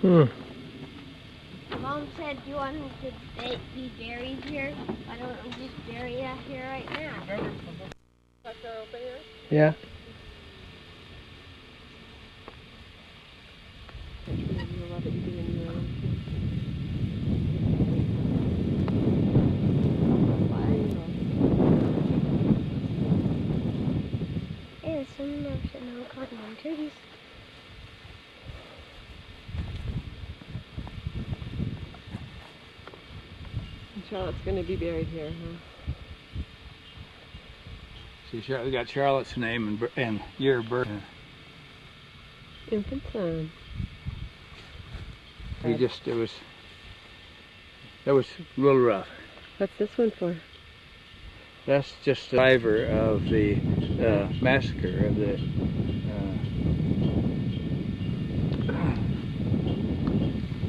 Hmm. Mom said you want him to be buried here. Why don't we just bury that here right now? Yeah. Yeah, some of them should know cotton on trees. Charlotte's going to be buried here, huh? See, we got Charlotte's name and year of birth. Infant son. That was a little rough. What's this one for? That's just a survivor of the massacre of the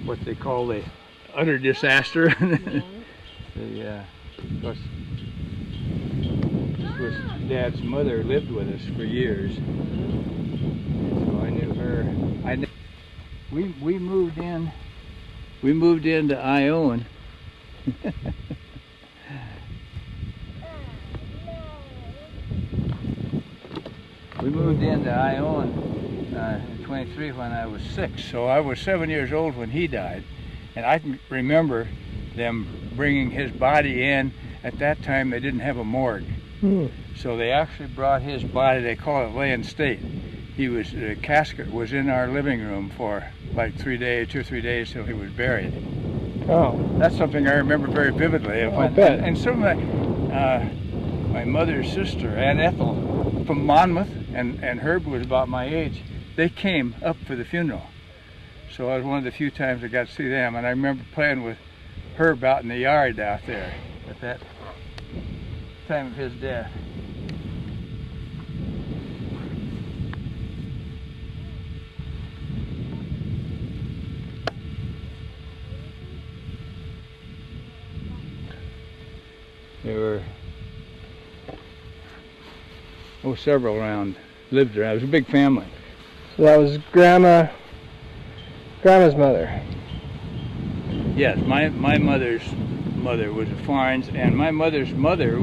what they call the utter disaster. Of course, Dad's mother lived with us for years, so I knew her. We moved in. We moved into Ione. We moved into Ione in 23 when I was 6, so I was 7 years old when he died, and I can remember them bringing his body in. At that time, they didn't have a morgue, so they actually brought his body. They call it laying state. The casket was in our living room for like 2 or 3 days till he was buried. Oh, That's something I remember very vividly. I bet. And some of my mother's sister, Aunt Ethel, from Monmouth, and Herb was about my age, they came up for the funeral. So I was one of the few times I got to see them, and I remember playing with Herb out in the yard out there at that time of his death. There were several around, lived there. It was a big family. so that was Grandma's mother. Yes, my mother's mother was a Farnes, and my mother's mother,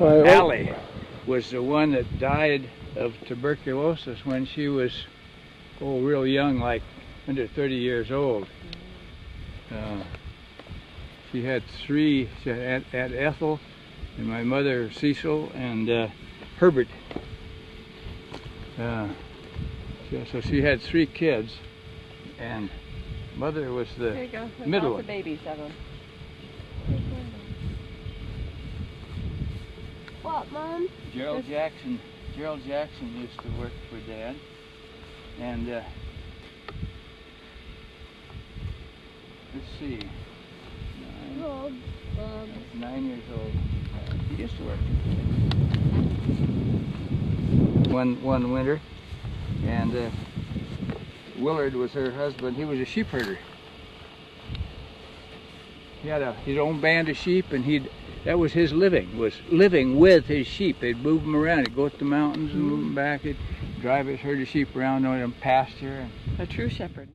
Allie, was the one that died of tuberculosis when she was, real young, like under 30 years old. She had three. She had Aunt Ethel, and my mother Cecil, and Herbert. So she had 3 kids, and Mother was the There you go. There's middle lots one. of babies of them. What, Mom? Gerald Jackson used to work for Dad, and let's see, 9 years old. He used to work. One winter, and Willard was her husband. He was a sheep herder. He had his own band of sheep, and that was his living, was living with his sheep. They'd move them around. He'd go to the mountains and move them back. He'd drive his herd of sheep around on them pasture. A true shepherd.